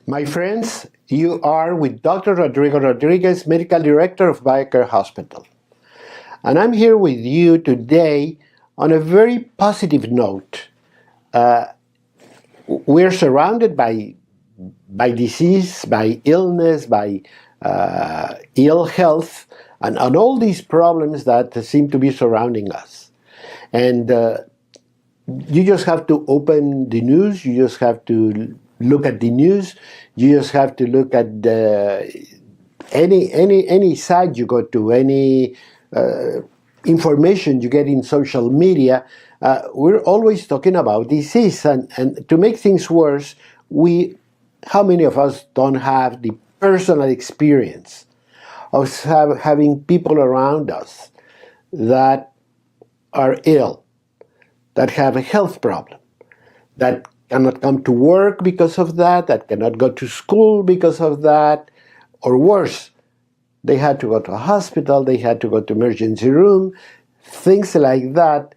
My friends, you are with Dr. Rodrigo Rodriguez, Medical Director of BioCare Hospital. And I'm here with you today on a very positive note. We're surrounded by disease, by illness, by ill health, and all these problems that seem to be surrounding us. And you just have to open the news, you just have to look at the news, you just have to look at any site you go to, any information you get in social media. We're always talking about disease, and to make things worse, how many of us don't have the personal experience of having people around us that are ill, that have a health problem, that cannot come to work because of that cannot go to school because of that, or worse, they had to go to a hospital, they had to go to emergency room, things like that,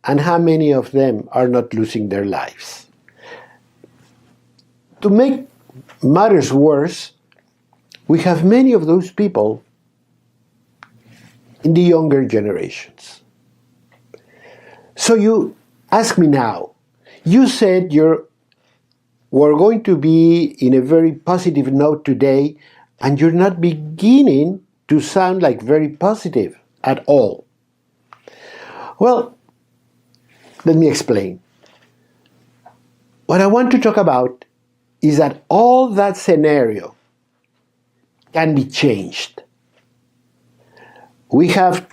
and how many of them are not losing their lives. To make matters worse, we have many of those people in the younger generations. So you ask me now, you said we're going to be in a very positive note today, and you're not beginning to sound like very positive at all. Well, let me explain. What I want to talk about is that all that scenario can be changed. We have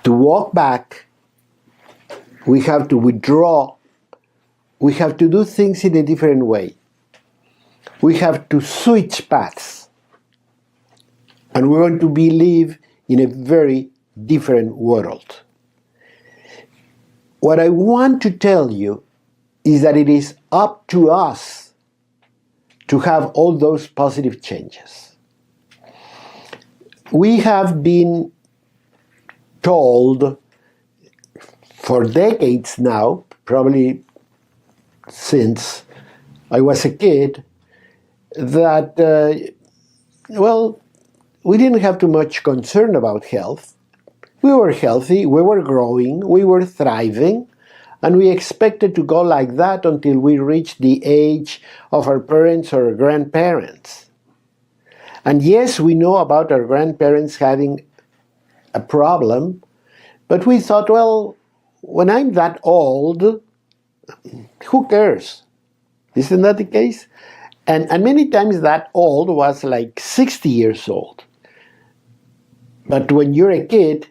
to walk back, we have to withdraw, we have to do things in a different way. We have to switch paths. And we're going to live in a very different world. What I want to tell you is that it is up to us to have all those positive changes. We have been told for decades now, probably since I was a kid, that, we didn't have too much concern about health. We were healthy, we were growing, we were thriving, and we expected to go like that until we reached the age of our parents or grandparents. And yes, we know about our grandparents having a problem, but we thought, well, when I'm that old, who cares? Isn't that the case? And many times that old was like 60 years old. But when you're a kid,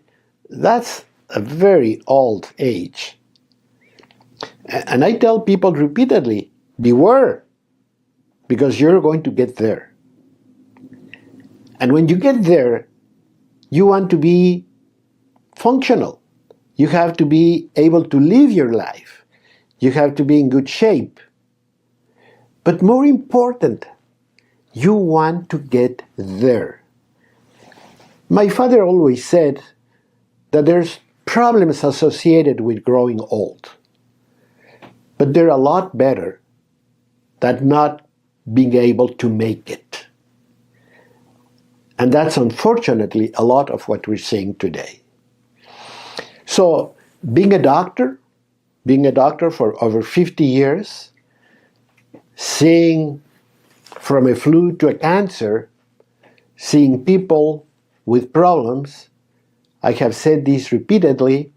that's a very old age. And I tell people repeatedly, beware, because you're going to get there. And when you get there, you want to be functional. You have to be able to live your life. You have to be in good shape. But more important, you want to get there. My father always said that there's problems associated with growing old. But they're a lot better than not being able to make it. And that's unfortunately a lot of what we're seeing today. So being a doctor for over 50 years, seeing from a flu to a cancer, seeing people with problems, I have said this repeatedly,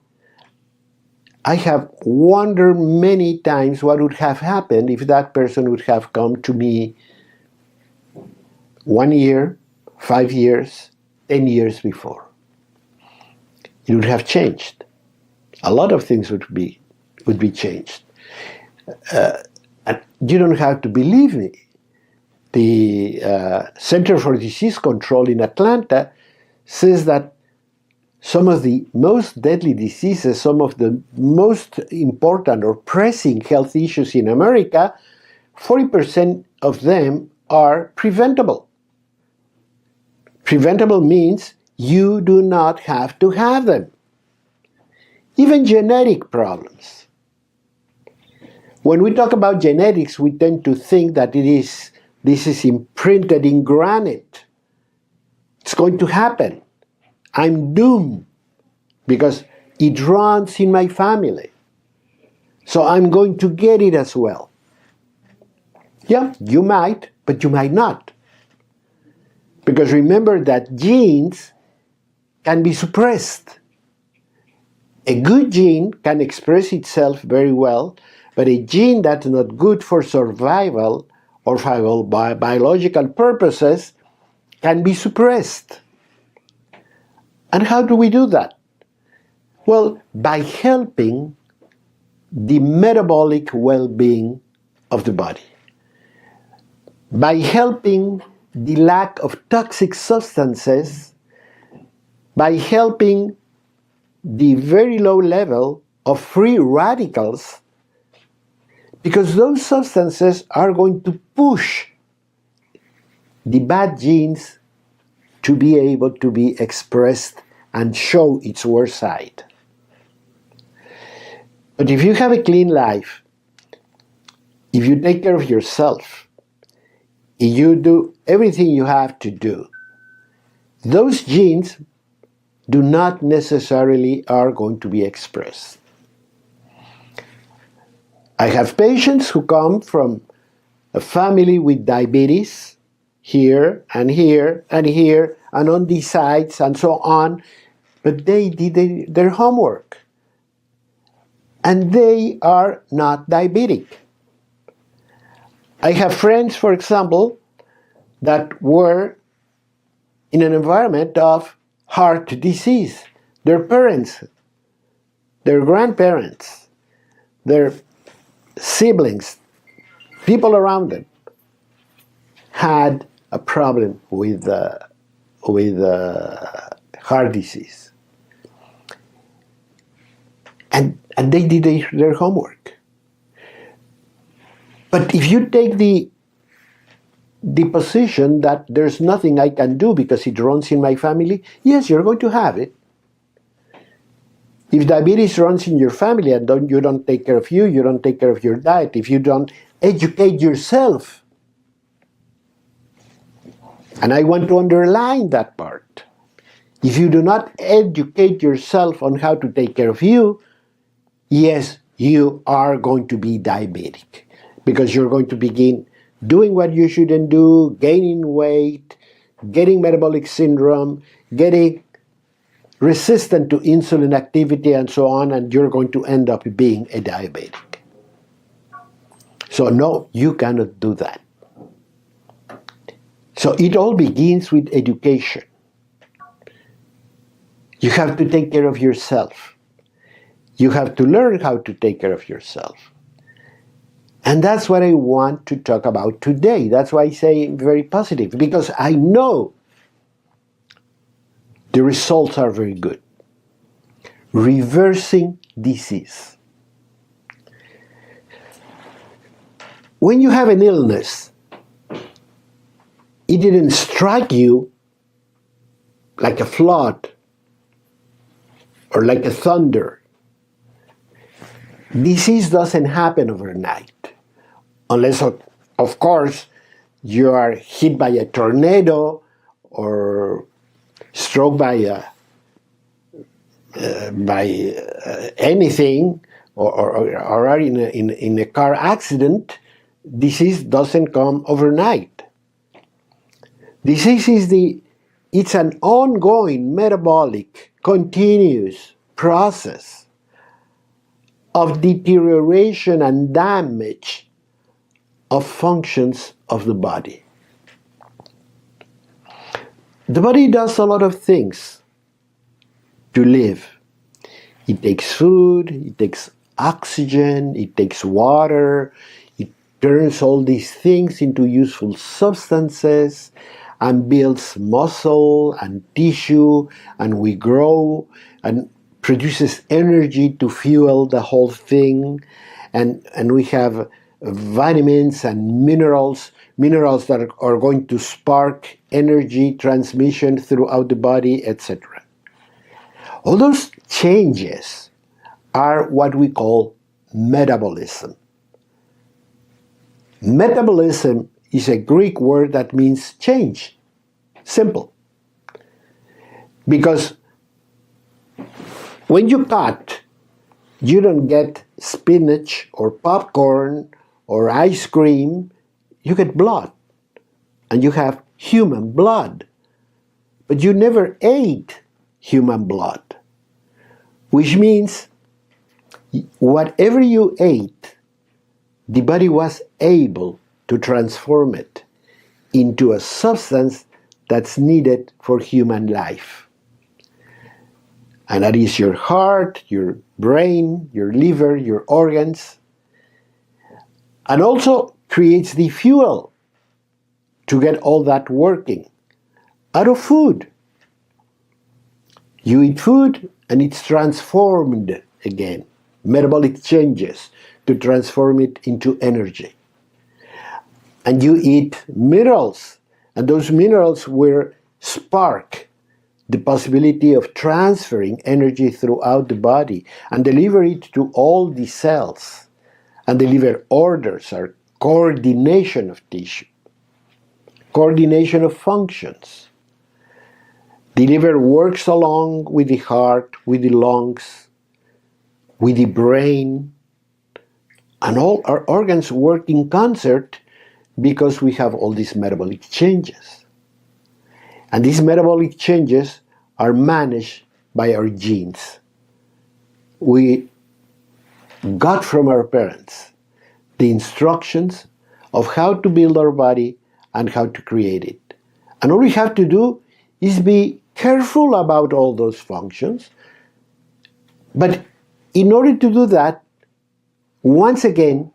I have wondered many times what would have happened if that person would have come to me 1 year, 5 years, 10 years before. It would have changed. A lot of things would be changed. And you don't have to believe me. The Center for Disease Control in Atlanta says that some of the most deadly diseases, some of the most important or pressing health issues in America, 40% of them are preventable. Preventable means you do not have to have them. Even genetic problems. When we talk about genetics, we tend to think that it is This is imprinted in granite. It's going to happen. I'm doomed because it runs in my family. So I'm going to get it as well. Yeah, you might, but you might not. Because remember that genes can be suppressed. A good gene can express itself very well, but a gene that's not good for survival or for biological purposes can be suppressed. And how do we do that? Well, by helping the metabolic well-being of the body. By helping the lack of toxic substances, by helping the very low level of free radicals, because those substances are going to push the bad genes to be able to be expressed and show its worst side. But if you have a clean life, if you take care of yourself, if you do everything you have to do, those genes do not necessarily are going to be expressed. I have patients who come from a family with diabetes, here and here and here and on these sides and so on, but they did their homework. And they are not diabetic. I have friends, for example, that were in an environment of heart disease. Their parents, their grandparents, their siblings, people around them had a problem with heart disease. And they did their homework. But if you take the position that there's nothing I can do because it runs in my family, yes, you're going to have it. If diabetes runs in your family and you don't take care of you, you don't take care of your diet, if you don't educate yourself, and I want to underline that part, if you do not educate yourself on how to take care of you, yes, you are going to be diabetic because you're going to begin doing what you shouldn't do, gaining weight, getting metabolic syndrome, getting resistant to insulin activity and so on, and you're going to end up being a diabetic. So no, you cannot do that. So it all begins with education. You have to take care of yourself. You have to learn how to take care of yourself. And that's what I want to talk about today. That's why I say very positive, because I know the results are very good. Reversing disease. When you have an illness, it didn't strike you like a flood or like a thunder. Disease doesn't happen overnight. Unless, of course, you are hit by a tornado or struck by anything, or are in a car accident. Disease doesn't come overnight. Disease it's an ongoing metabolic, continuous process of deterioration and damage of functions of the body. The body does a lot of things to live. It takes food, it takes oxygen, it takes water, it turns all these things into useful substances and builds muscle and tissue, and we grow and produces energy to fuel the whole thing, and we have vitamins and minerals that are going to spark energy transmission throughout the body, etc. All those changes are what we call metabolism. Metabolism is a Greek word that means change. Simple. Because when you cut, you don't get spinach or popcorn or ice cream, you get blood. And you have human blood. But you never ate human blood. Which means whatever you ate, the body was able to transform it into a substance that's needed for human life. And that is your heart, your brain, your liver, your organs, and also creates the fuel to get all that working out of food. You eat food and it's transformed again. Metabolic changes to transform it into energy. And you eat minerals, and those minerals will spark the possibility of transferring energy throughout the body and deliver it to all the cells and deliver orders or coordination of tissue, coordination of functions. The liver works along with the heart, with the lungs, with the brain, and all our organs work in concert because we have all these metabolic changes. And these metabolic changes are managed by our genes. We got from our parents the instructions of how to build our body and how to create it. And all we have to do is be careful about all those functions. But in order to do that, once again,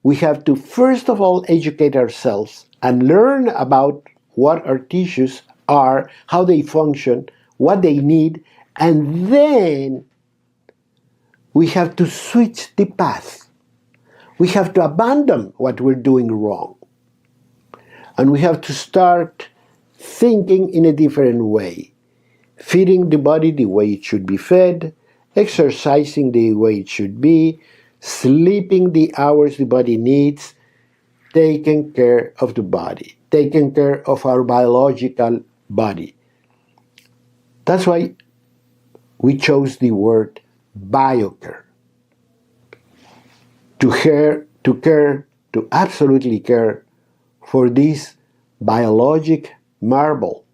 we have to first of all educate ourselves and learn about what our tissues are, how they function, what they need, and then we have to switch the path. We have to abandon what we're doing wrong. And we have to start thinking in a different way, feeding the body the way it should be fed, exercising the way it should be, sleeping the hours the body needs, taking care of the body, taking care of our biological body. That's why we chose the word BioCare. To absolutely care for this biologic marvel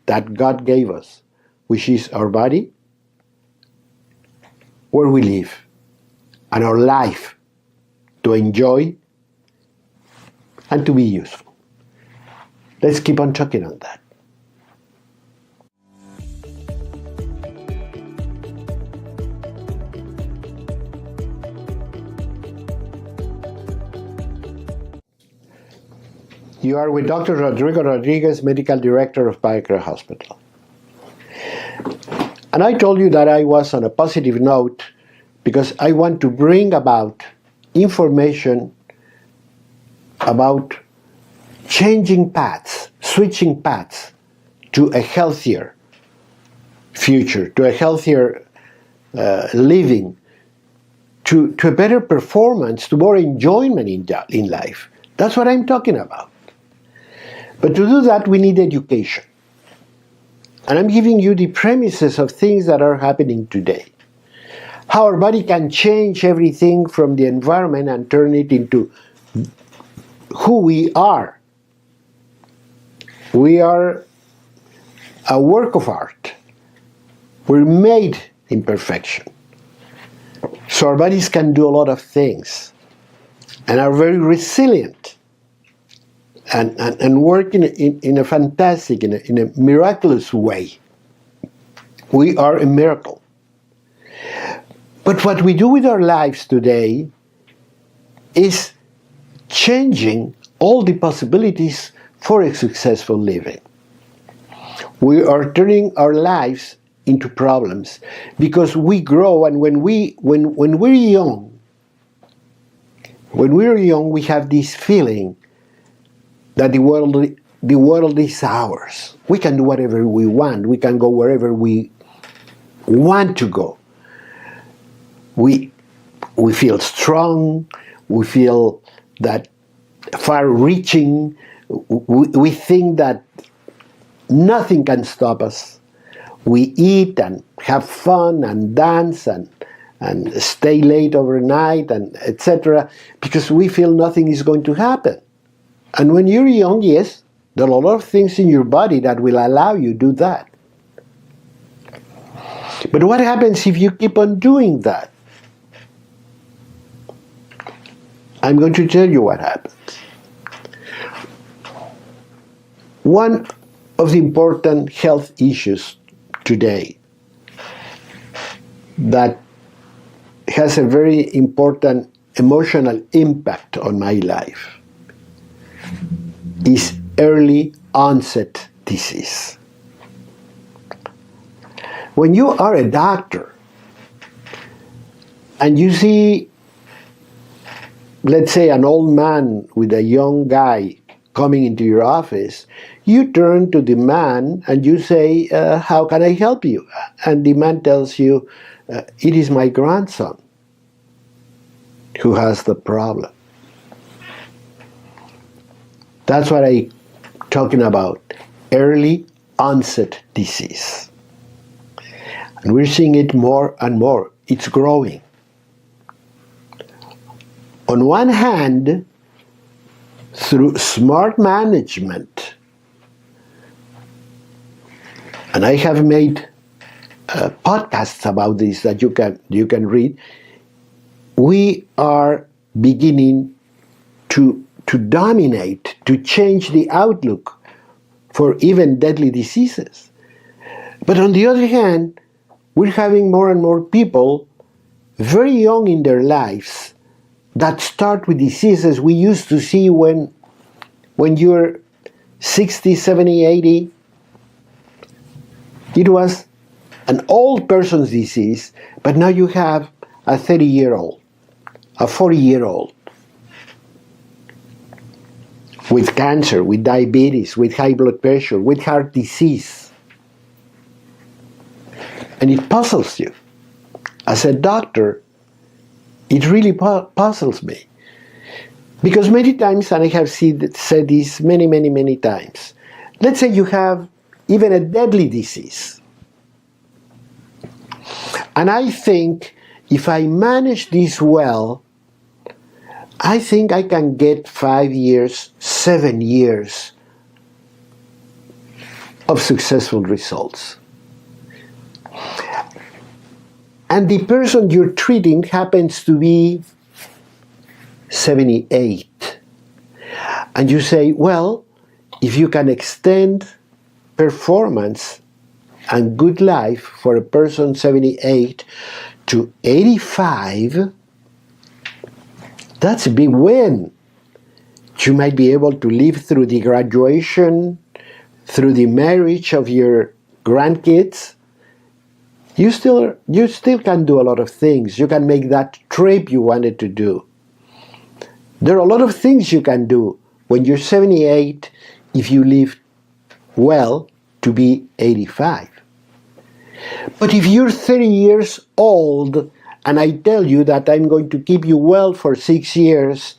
that God gave us, which is our body, where we live, and our life to enjoy and to be useful. Let's keep on talking on that. You are with Dr. Rodrigo Rodriguez, Medical Director of BioCare Hospital. And I told you that I was on a positive note because I want to bring about information about changing paths, switching paths to a healthier future, to a healthier living, to a better performance, to more enjoyment in life. That's what I'm talking about. But to do that, we need education. And I'm giving you the premises of things that are happening today. How our body can change everything from the environment and turn it into who we are. We are a work of art. We're made in perfection. So our bodies can do a lot of things and are very resilient and work in a fantastic, in a miraculous way. We are a miracle. But what we do with our lives today is changing all the possibilities for a successful living. We are turning our lives into problems because we grow, and when we're young, we have this feeling that the world is ours. We can do whatever we want. We can go wherever we want to go. We feel strong. We feel that far-reaching. we think that nothing can stop us. We eat and have fun and dance and stay late overnight and etc. because we feel nothing is going to happen. And when you're young, yes, there are a lot of things in your body that will allow you to do that. But what happens if you keep on doing that? I'm going to tell you what happens. One of the important health issues today that has a very important emotional impact on my life is early onset disease. When you are a doctor and you see, let's say, an old man with a young guy coming into your office, you turn to the man and you say, how can I help you? And the man tells you, it is my grandson who has the problem. That's what I'm talking about, early onset disease. And we're seeing it more and more. It's growing. On one hand, through smart management, and I have made podcasts about this that you can read, we are beginning to dominate, to change the outlook for even deadly diseases. But on the other hand, we're having more and more people very young in their lives that start with diseases we used to see when you're 60, 70, 80. It was an old person's disease, but now you have a 30-year-old, a 40-year-old with cancer, with diabetes, with high blood pressure, with heart disease. And it puzzles you. As a doctor, it really puzzles me. Because many times, and I have said this many times, let's say you have even a deadly disease. And I think if I manage this well, I think I can get 5 years, 7 years of successful results. And the person you're treating happens to be 78. And you say, well, if you can extend performance and good life for a person 78 to 85, that's a big win. You might be able to live through the graduation, through the marriage of your grandkids. You still can do a lot of things. You can make that trip you wanted to do. There are a lot of things you can do when you're 78 if you live well to be 85. But if you're 30 years old and I tell you that I'm going to keep you well for 6 years,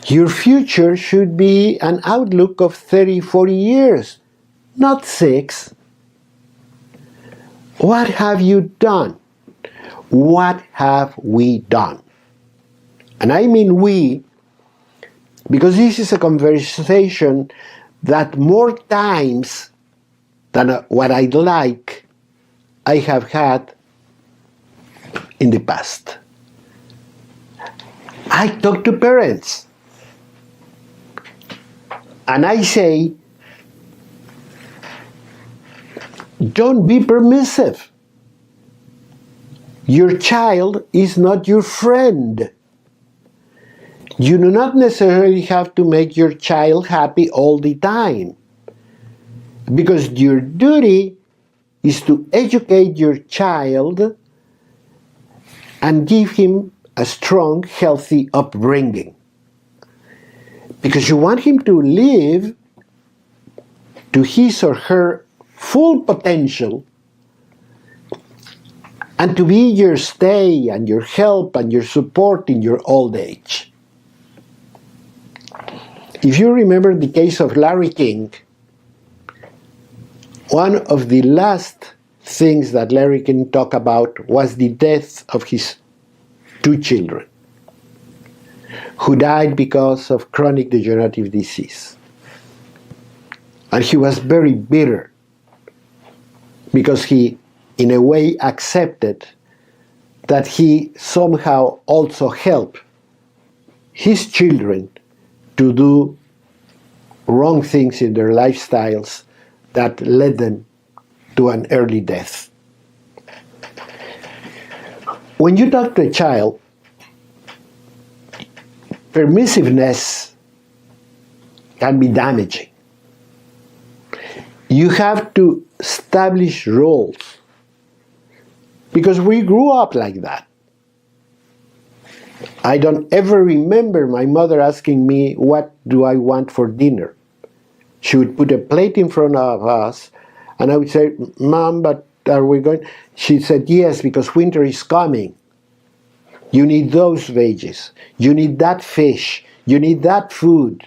your future should be an outlook of 30, 40 years, not 6. What have you done? What have we done? And I mean we, because this is a conversation that more times than what I'd like, I have had in the past. I talk to parents and I say, don't be permissive. Your child is not your friend. You do not necessarily have to make your child happy all the time, because your duty is to educate your child and give him a strong, healthy upbringing. Because you want him to live to his or her full potential and to be your stay and your help and your support in your old age. If you remember the case of Larry King, one of the last things that Larry King talked about was the death of his 2 children, who died because of chronic degenerative disease. And he was very bitter because he, in a way, accepted that he somehow also helped his children to do wrong things in their lifestyles that led them to an early death. When you talk to a child, permissiveness can be damaging. You have to establish roles, because we grew up like that. I don't ever remember my mother asking me, what do I want for dinner? She would put a plate in front of us, and I would say, Mom, but are we going? She said, yes, because winter is coming. You need those veggies. You need that fish. You need that food.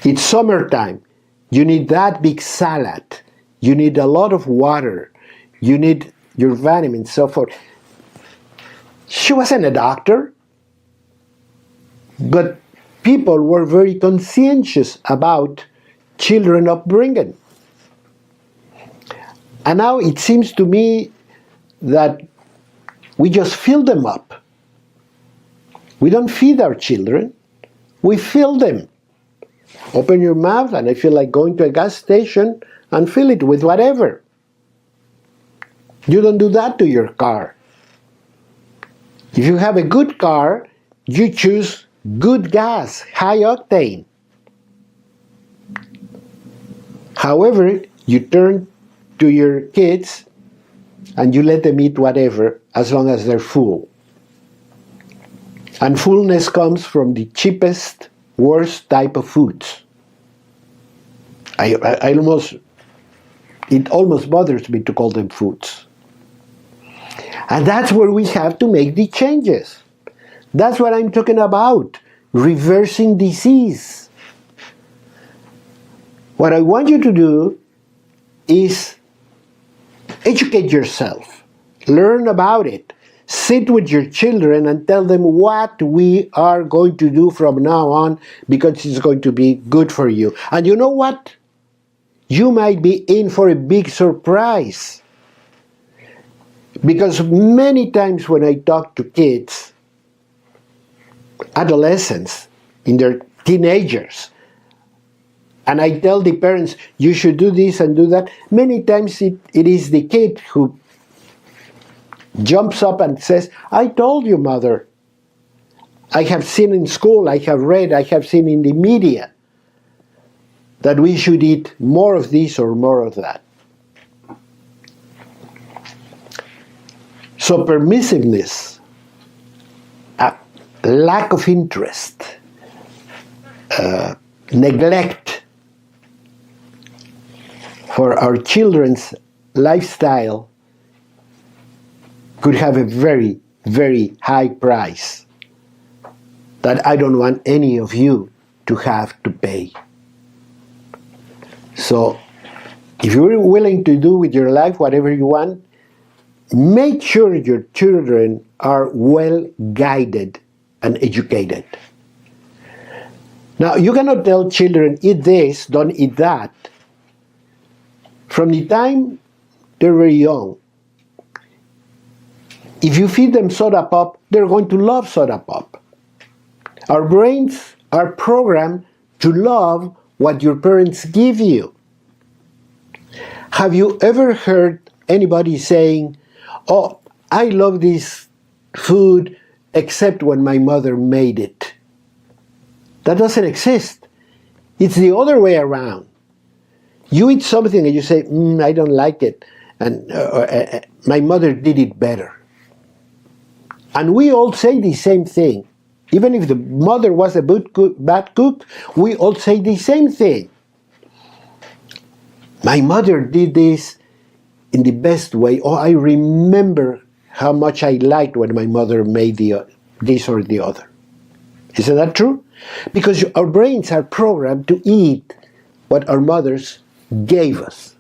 It's summertime. You need that big salad. You need a lot of water. You need your vitamins, so forth. She wasn't a doctor, but people were very conscientious about children upbringing. And now it seems to me that we just fill them up. We don't feed our children, we fill them. Open your mouth and I feel like going to a gas station and fill it with whatever. You don't do that to your car. If you have a good car, you choose good gas, high octane. However, you turn to your kids and you let them eat whatever as long as they're full. And fullness comes from the cheapest, worst type of foods. It almost bothers me to call them foods. And that's where we have to make the changes. That's what I'm talking about, reversing disease. What I want you to do is educate yourself, learn about it, sit with your children and tell them what we are going to do from now on because it's going to be good for you. And you know what? You might be in for a big surprise. Because many times when I talk to kids, adolescents, in their teenagers, and I tell the parents, you should do this and do that, many times it is the kid who jumps up and says, I told you, mother. I have seen in school, I have read, I have seen in the media that we should eat more of this or more of that. So permissiveness, lack of interest, neglect for our children's lifestyle could have a very, very high price that I don't want any of you to have to pay. So if you're willing to do with your life whatever you want, make sure your children are well guided and educated. Now, you cannot tell children, eat this, don't eat that. From the time they're very young, if you feed them soda pop, they're going to love soda pop. Our brains are programmed to love what your parents give you. Have you ever heard anybody saying, oh, I love this food except when my mother made it? That doesn't exist. It's the other way around. You eat something and you say, I don't like it, and my mother did it better. And we all say the same thing. Even if the mother was a bad cook, we all say the same thing. My mother did this in the best way. Oh, I remember how much I liked when my mother made this or the other. Isn't that true? Because our brains are programmed to eat what our mothers gave us.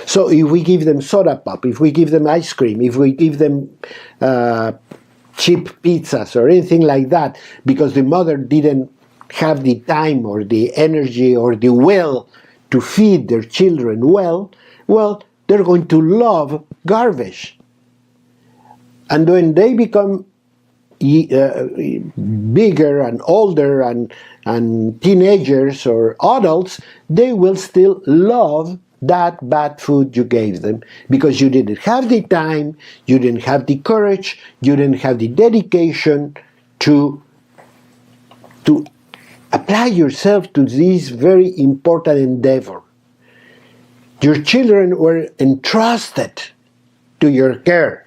So if we give them soda pop, if we give them ice cream, if we give them cheap pizzas or anything like that, because the mother didn't have the time or the energy or the will to feed their children well, they're going to love garbage. And when they become bigger and older and teenagers or adults, they will still love that bad food you gave them because you didn't have the time, you didn't have the courage, you didn't have the dedication to apply yourself to this very important endeavor. Your children were entrusted to your care.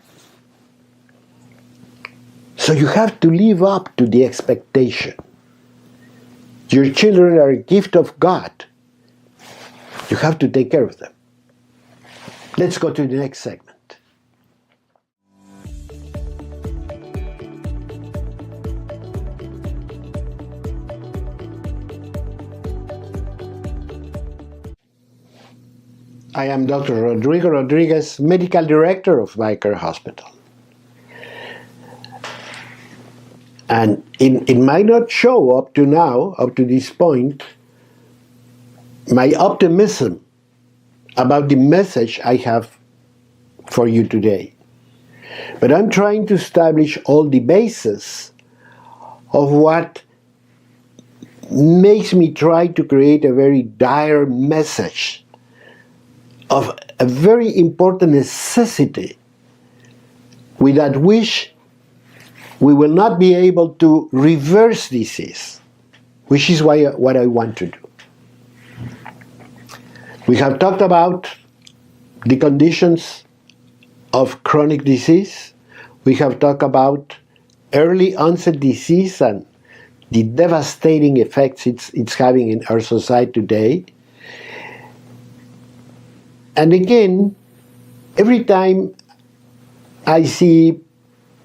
So you have to live up to the expectation. Your children are a gift of God. You have to take care of them. Let's go to the next segment. I am Dr. Rodrigo Rodriguez, Medical Director of BioCare Hospital. And it might not show up to now, up to this point, my optimism about the message I have for you today. But I'm trying to establish all the basis of what makes me try to create a very dire message of a very important necessity without which we will not be able to reverse disease, which is what I want to do. We have talked about the conditions of chronic disease. We have talked about early onset disease and the devastating effects it's having in our society today. And again, every time I see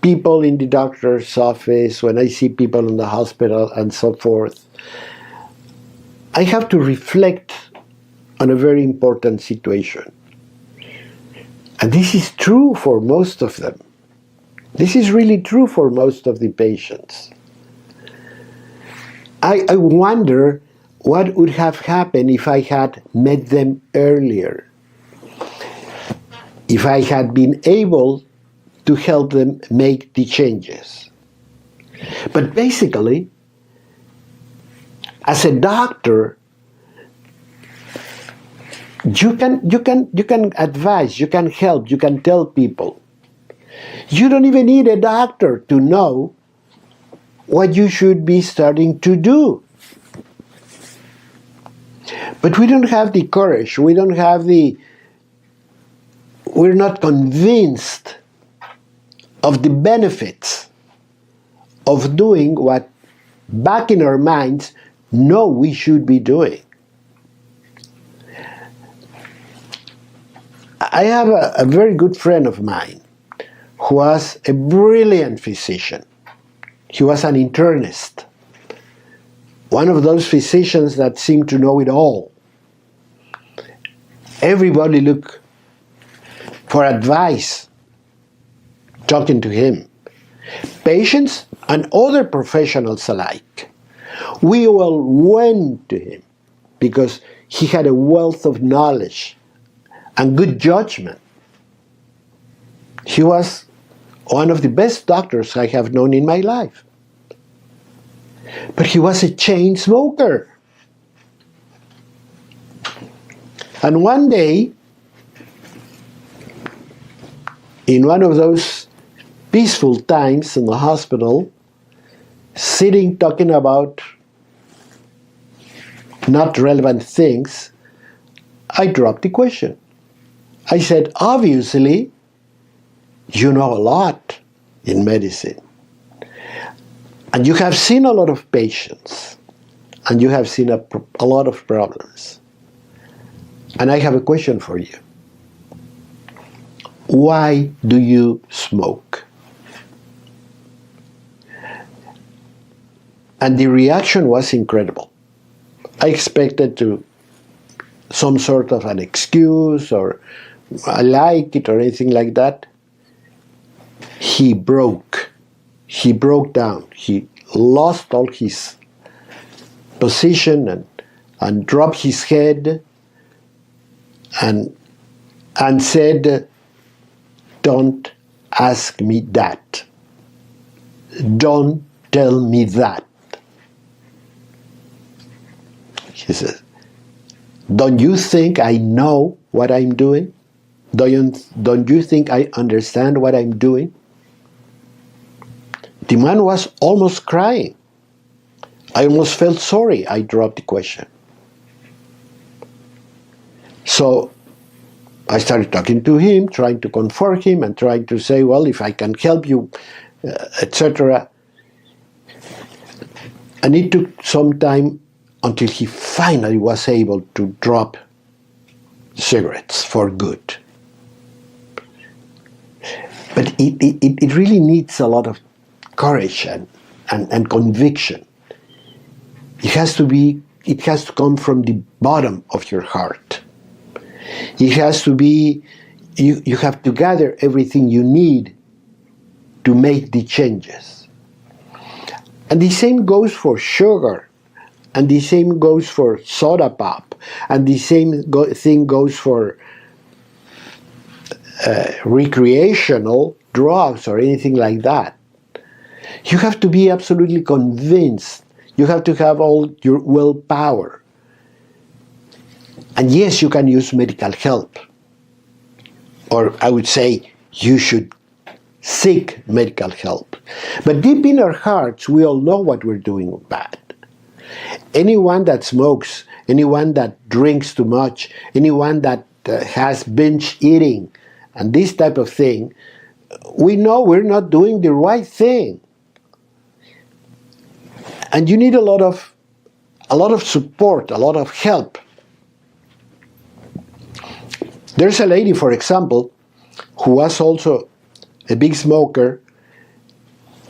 people in the doctor's office, when I see people in the hospital and so forth, I have to reflect on a very important situation. And this is true for most of them. This is really true for most of the patients. I wonder what would have happened if I had met them earlier, if I had been able to help them make the changes. But basically, as a doctor, you can advise, you can help, you can tell people. You don't even need a doctor to know what you should be starting to do. But we don't have the courage, we're not convinced of the benefits of doing what back in our minds know we should be doing. I have a very good friend of mine who was a brilliant physician. He was an internist, one of those physicians that seem to know it all. Everybody looked for advice talking to him. Patients and other professionals alike. We all went to him because he had a wealth of knowledge and good judgment. He was one of the best doctors I have known in my life. But he was a chain smoker. And one day, in one of those peaceful times in the hospital, sitting talking about not relevant things, I dropped the question. I said, obviously, you know a lot in medicine. And you have seen a lot of patients. And you have seen a lot of problems. And I have a question for you. Why do you smoke? And the reaction was incredible. I expected some sort of an excuse or I like it or anything like that. He broke. He broke down. He lost all his position and dropped his head and said, "Don't ask me that. Don't tell me that." He says, "Don't you think I know what I'm doing? Don't you think I understand what I'm doing?" The man was almost crying. I almost felt sorry I dropped the question. So I started talking to him, trying to comfort him and trying to say, well, if I can help you, etc. And it took some time until he finally was able to drop cigarettes for good. But it really needs a lot of courage and conviction. It has to come from the bottom of your heart. It has to be, you have to gather everything you need to make the changes. And the same goes for sugar, and the same goes for soda pop, and the same thing goes for recreational drugs or anything like that. You have to be absolutely convinced. You have to have all your willpower. And yes, you can use medical help. Or I would say you should seek medical help. But deep in our hearts, we all know what we're doing bad. Anyone that smokes, anyone that drinks too much, anyone that has binge eating, and this type of thing, we know we're not doing the right thing. And you need a lot of support, a lot of help. There's a lady, for example, who was also a big smoker,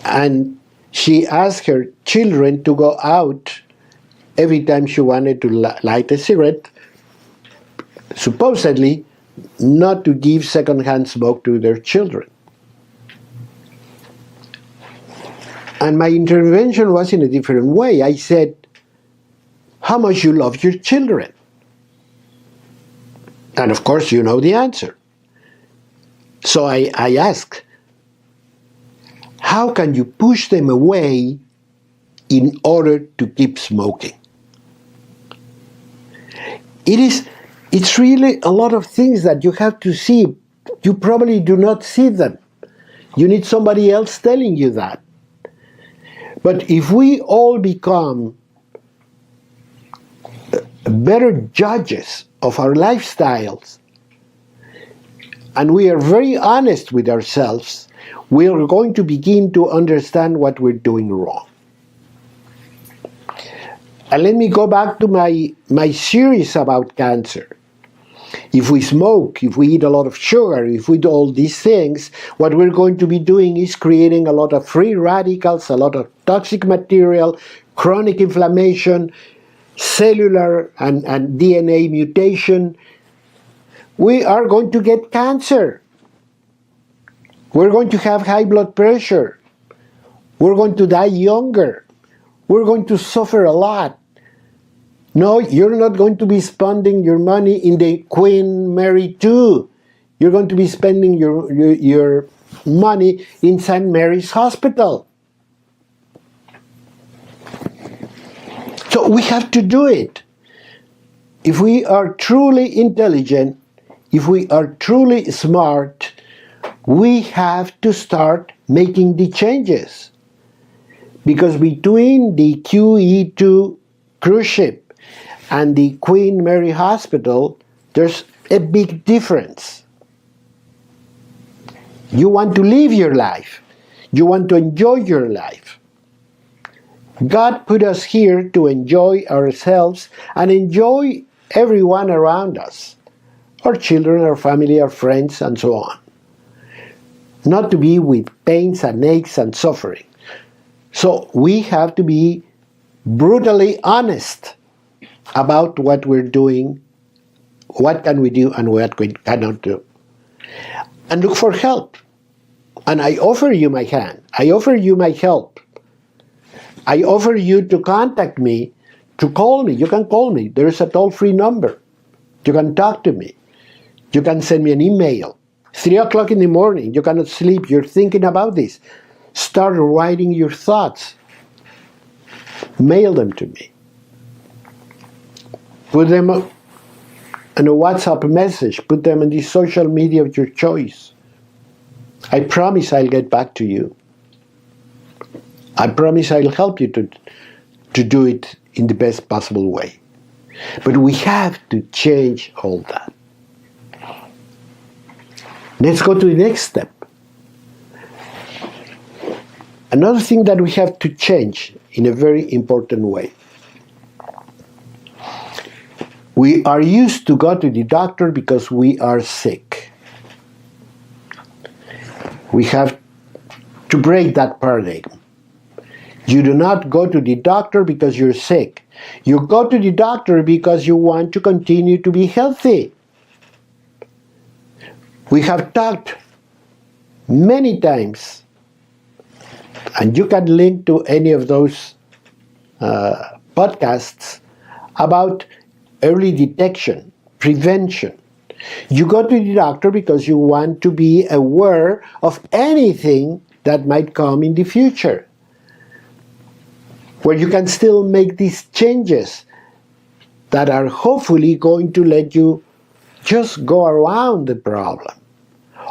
and she asked her children to go out every time she wanted to light a cigarette, supposedly not to give secondhand smoke to their children. And my intervention was in a different way. I said, how much you love your children? And of course, you know the answer. So I asked, how can you push them away in order to keep smoking? It's really a lot of things that you have to see. You probably do not see them. You need somebody else telling you that. But if we all become better judges of our lifestyles, and we are very honest with ourselves, we are going to begin to understand what we're doing wrong. And let me go back to my series about cancer. If we smoke, if we eat a lot of sugar, if we do all these things, what we're going to be doing is creating a lot of free radicals, a lot of toxic material, chronic inflammation, cellular and DNA mutation. We are going to get cancer. We're going to have high blood pressure. We're going to die younger. We're going to suffer a lot. No, you're not going to be spending your money in the Queen Mary II. You're going to be spending your money in St. Mary's Hospital. So we have to do it. If we are truly intelligent, if we are truly smart, we have to start making the changes. Because between the QE2 cruise ship and the Queen Mary Hospital, there's a big difference. You want to live your life. You want to enjoy your life. God put us here to enjoy ourselves and enjoy everyone around us. Our children, our family, our friends, and so on. Not to be with pains and aches and suffering. So we have to be brutally honest about what we're doing, what can we do and what we cannot do. And look for help. And I offer you my hand. I offer you my help. I offer you to contact me, to call me. You can call me. There's a toll-free number. You can talk to me. You can send me an email. 3 o'clock in the morning, you cannot sleep, you're thinking about this. Start writing your thoughts. Mail them to me. Put them in a WhatsApp message. Put them in the social media of your choice. I promise I'll get back to you. I promise I'll help you to do it in the best possible way. But we have to change all that. Let's go to the next step. Another thing that we have to change in a very important way. We are used to go to the doctor because we are sick. We have to break that paradigm. You do not go to the doctor because you're sick. You go to the doctor because you want to continue to be healthy. We have talked many times, and you can link to any of those podcasts about early detection, prevention. You go to the doctor because you want to be aware of anything that might come in the future, where you can still make these changes that are hopefully going to let you just go around the problem,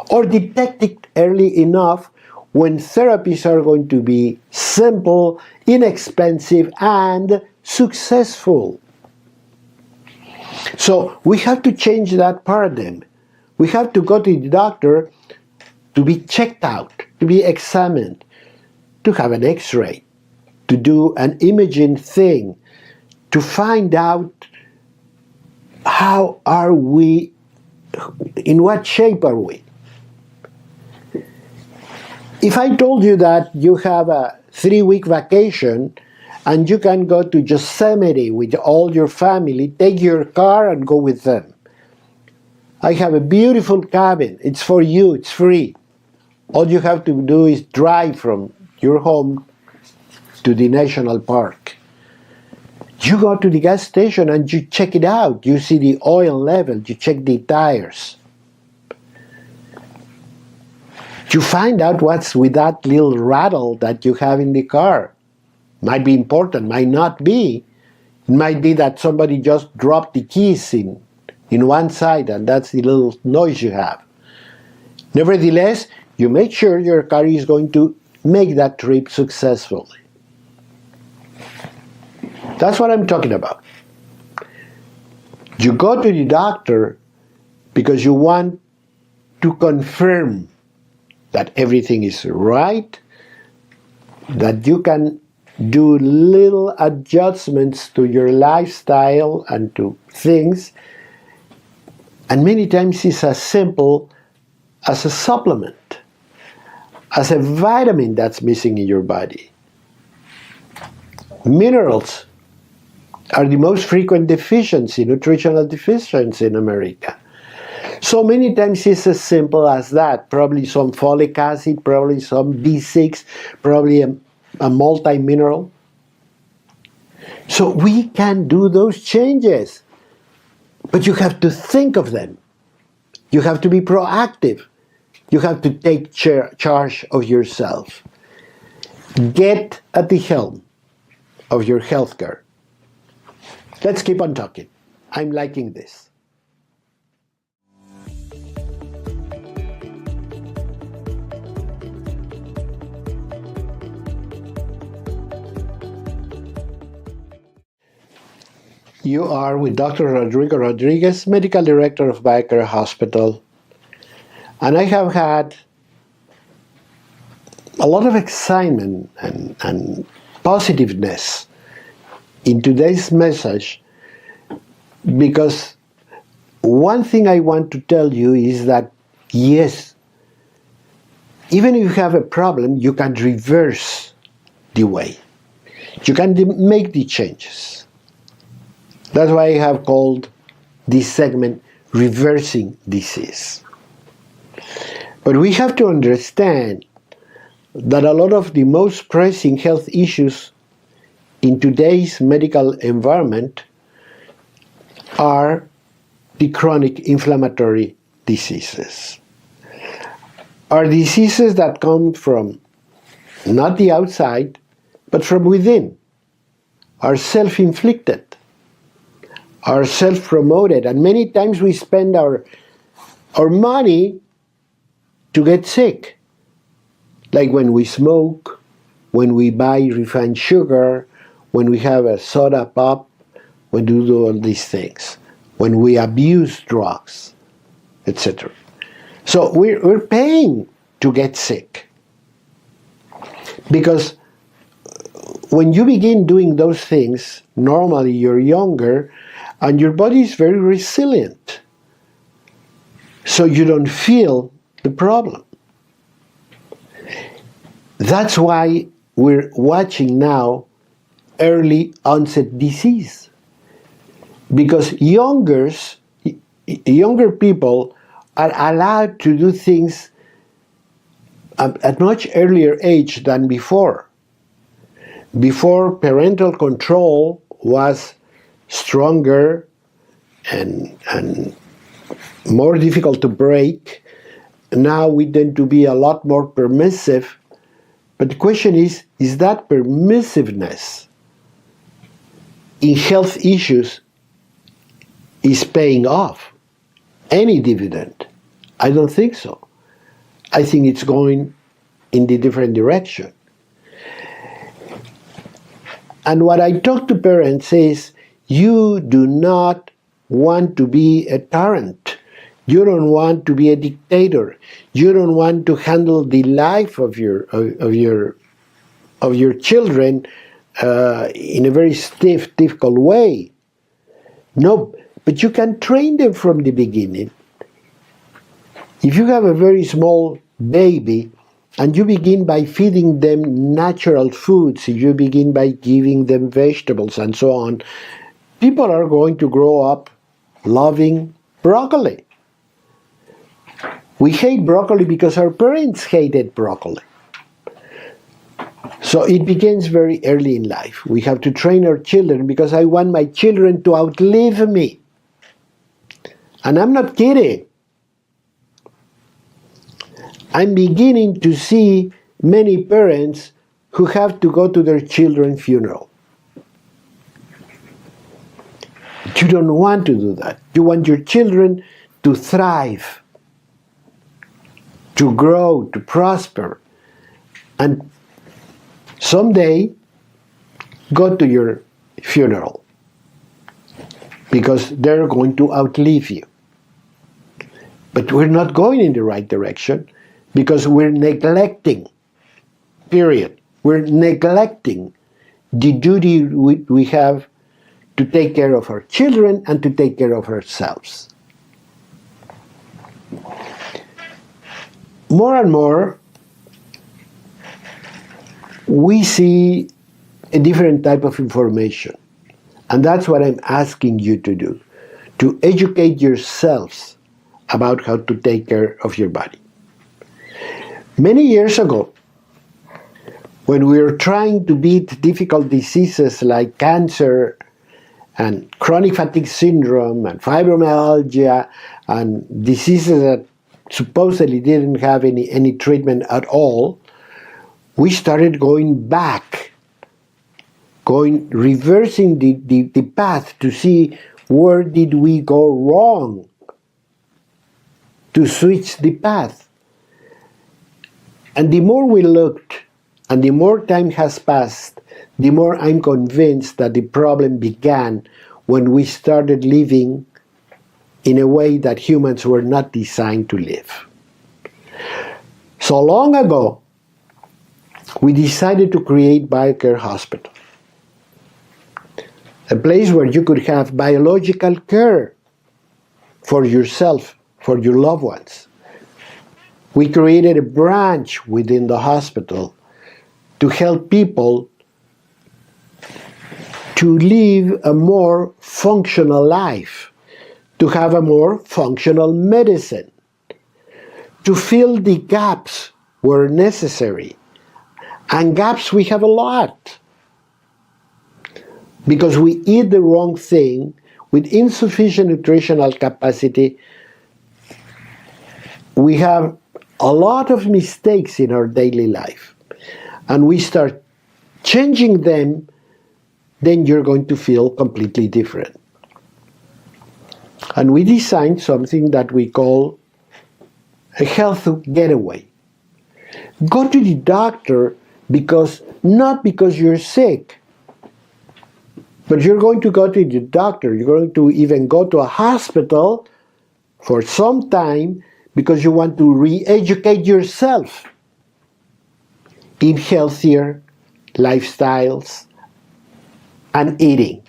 or detect it early enough when therapies are going to be simple, inexpensive, and successful. So we have to change that paradigm. We have to go to the doctor to be checked out, to be examined, to have an X-ray, to do an imaging thing, to find out how are we, in what shape are we. If I told you that you have a 3-week vacation and you can go to Yosemite with all your family, take your car and go with them. I have a beautiful cabin. It's for you. It's free. All you have to do is drive from your home to the national park. You go to the gas station and you check it out. You see the oil level. You check the tires. You find out what's with that little rattle that you have in the car. Might be important, might not be. It might be that somebody just dropped the keys in one side, and that's the little noise you have. Nevertheless, you make sure your car is going to make that trip successfully. That's what I'm talking about. You go to the doctor because you want to confirm that everything is right, that you can do little adjustments to your lifestyle and to things, and many times it's as simple as a supplement, as a vitamin that's missing in your body. Minerals are the most frequent deficiency, nutritional deficiency in America. So many times it's as simple as that. Probably some folic acid, probably some B6, probably a multi-mineral. So we can do those changes. But you have to think of them. You have to be proactive. You have to take charge of yourself. Get at the helm of your healthcare. Let's keep on talking. I'm liking this. You are with Dr. Rodrigo Rodriguez, Medical Director of BioCare Hospital. And I have had a lot of excitement and positiveness in today's message, because one thing I want to tell you is that, yes, even if you have a problem, you can reverse the way. You can make the changes. That's why I have called this segment Reversing Disease. But we have to understand that a lot of the most pressing health issues in today's medical environment are the chronic inflammatory diseases. Are diseases that come from not the outside, but from within, are self-inflicted, are self-promoted, and many times we spend our money to get sick, like when we smoke, when we buy refined sugar, when we have a soda pop, when we do all these things, when we abuse drugs, etc. So we're paying to get sick. Because when you begin doing those things, normally you're younger and your body is very resilient. So you don't feel the problem. That's why we're watching now early onset disease. Because younger people are allowed to do things at much earlier age than before. Before, parental control was stronger and more difficult to break. Now we tend to be a lot more permissive. But the question is that permissiveness in health issues is paying off any dividend? I don't think so. I think it's going in the different direction. And what I talk to parents is, you do not want to be a tyrant. You don't want to be a dictator. You don't want to handle the life of your children in a very stiff, difficult way. No, but you can train them from the beginning. If you have a very small baby and you begin by feeding them natural foods, if you begin by giving them vegetables and so on, people are going to grow up loving broccoli. We hate broccoli because our parents hated broccoli. So it begins very early in life. We have to train our children because I want my children to outlive me. And I'm not kidding. I'm beginning to see many parents who have to go to their children's funeral. You don't want to do that. You want your children to thrive, to grow, to prosper, and someday go to your funeral because they're going to outlive you. But we're not going in the right direction because we're neglecting, period. We're neglecting the duty we have to take care of our children and to take care of ourselves. More and more, we see a different type of information. And that's what I'm asking you to do, to educate yourselves about how to take care of your body. Many years ago, when we were trying to beat difficult diseases like cancer and chronic fatigue syndrome and fibromyalgia and diseases that supposedly didn't have any treatment at all, we started going back, reversing the path to see where did we go wrong, to switch the path. And the more we looked, and the more time has passed, the more I'm convinced that the problem began when we started living in a way that humans were not designed to live. So long ago, we decided to create BioCare Hospital, a place where you could have biological care for yourself, for your loved ones. We created a branch within the hospital to help people to live a more functional life, to have a more functional medicine, to fill the gaps where necessary. And gaps we have a lot. Because we eat the wrong thing, with insufficient nutritional capacity, we have a lot of mistakes in our daily life. And we start changing them, then you're going to feel completely different. And we designed something that we call a health getaway. Go to the doctor not because you're sick, but you're going to go to the doctor. You're going to even go to a hospital for some time because you want to re-educate yourself in healthier lifestyles and eating.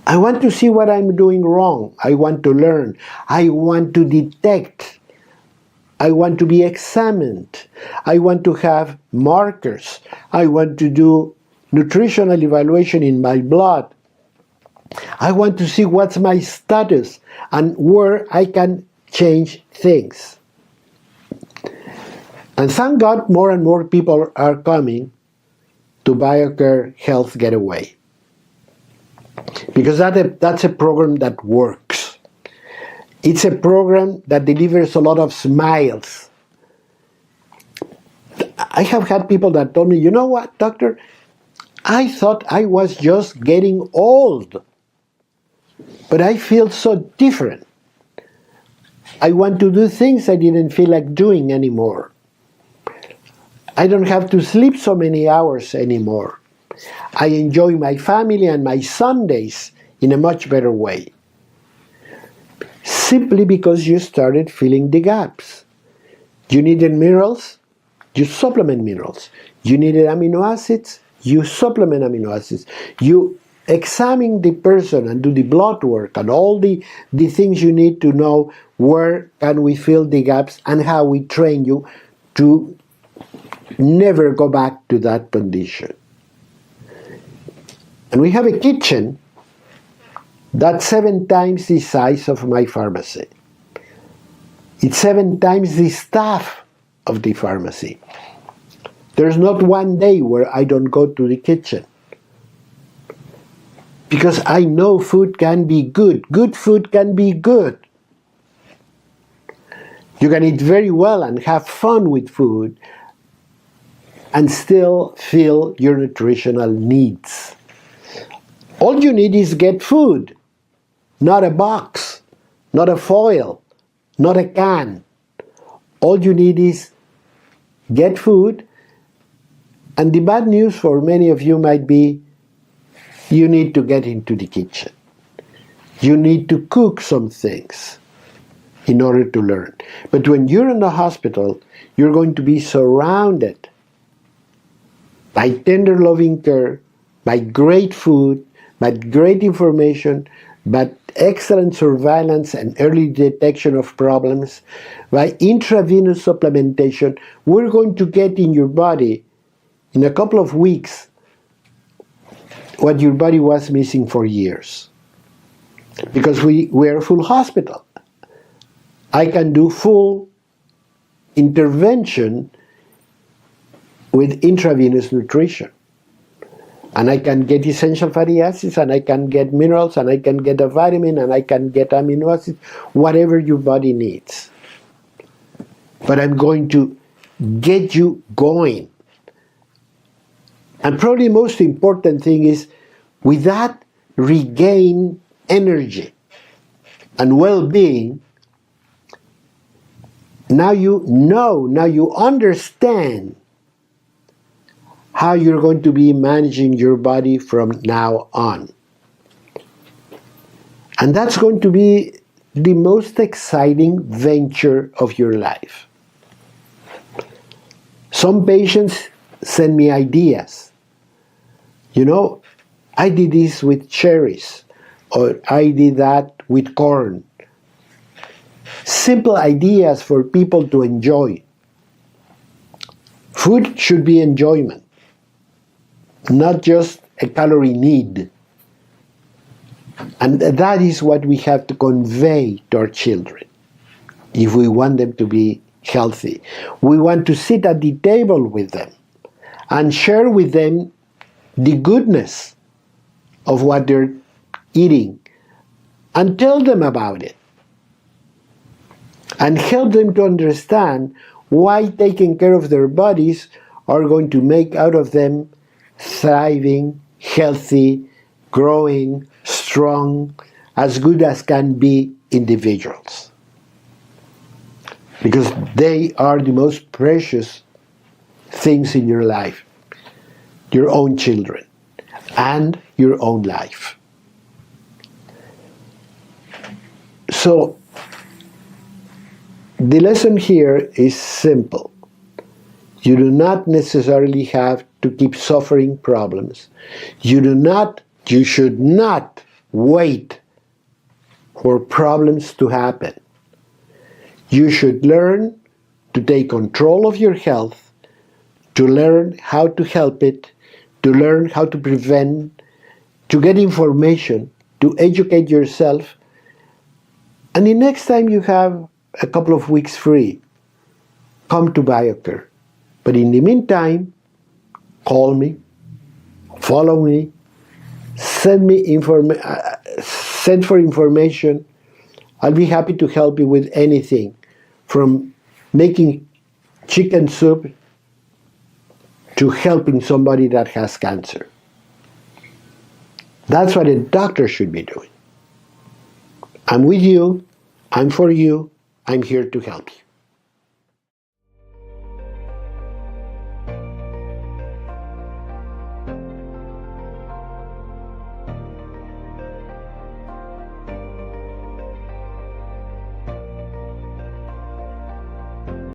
I want to see what I'm doing wrong. I want to learn. I want to detect. I want to be examined. I want to have markers. I want to do nutritional evaluation in my blood. I want to see what's my status and where I can change things. And thank God more and more people are coming to BioCare Health Getaway. Because that's a program that works. It's a program that delivers a lot of smiles. I have had people that told me, you know what, doctor? I thought I was just getting old, but I feel so different. I want to do things I didn't feel like doing anymore. I don't have to sleep so many hours anymore. I enjoy my family and my Sundays in a much better way. Simply because you started filling the gaps. You needed minerals, you supplement minerals. You needed amino acids, you supplement amino acids. You examine the person and do the blood work and all the things you need to know where can we fill the gaps and how we train you to never go back to that condition. And we have a kitchen that's 7 times the size of my pharmacy. It's 7 times the staff of the pharmacy. There's not one day where I don't go to the kitchen. Because I know food can be good. Good food can be good. You can eat very well and have fun with food and still fill your nutritional needs. All you need is get food, not a box, not a foil, not a can. All you need is get food, and the bad news for many of you might be you need to get into the kitchen. You need to cook some things in order to learn. But when you're in the hospital, you're going to be surrounded by tender loving care, by great food, by great information, by excellent surveillance and early detection of problems, by intravenous supplementation. We're going to get in your body in a couple of weeks what your body was missing for years. Because we're a full hospital. I can do full intervention with intravenous nutrition. And I can get essential fatty acids, and I can get minerals, and I can get a vitamin, and I can get amino acids, whatever your body needs. But I'm going to get you going. And probably the most important thing is, with that, regain energy and well-being. Now you know, now you understand how you're going to be managing your body from now on. And that's going to be the most exciting venture of your life. Some patients send me ideas. You know, I did this with cherries, or I did that with corn. Simple ideas for people to enjoy. Food should be enjoyment, not just a calorie need. And that is what we have to convey to our children if we want them to be healthy. We want to sit at the table with them and share with them the goodness of what they're eating and tell them about it and help them to understand why taking care of their bodies are going to make out of them thriving, healthy, growing, strong, as good as can be individuals. Because they are the most precious things in your life, your own children, and your own life. So, the lesson here is simple. You do not necessarily have to keep suffering problems. You should not wait for problems to happen. You should learn to take control of your health, to learn how to help it, to learn how to prevent, to get information, to educate yourself. And the next time you have a couple of weeks free, come to BioCare. But in the meantime, call me, follow me, send for information. I'll be happy to help you with anything, from making chicken soup to helping somebody that has cancer. That's what a doctor should be doing. I'm with you, I'm for you, I'm here to help you.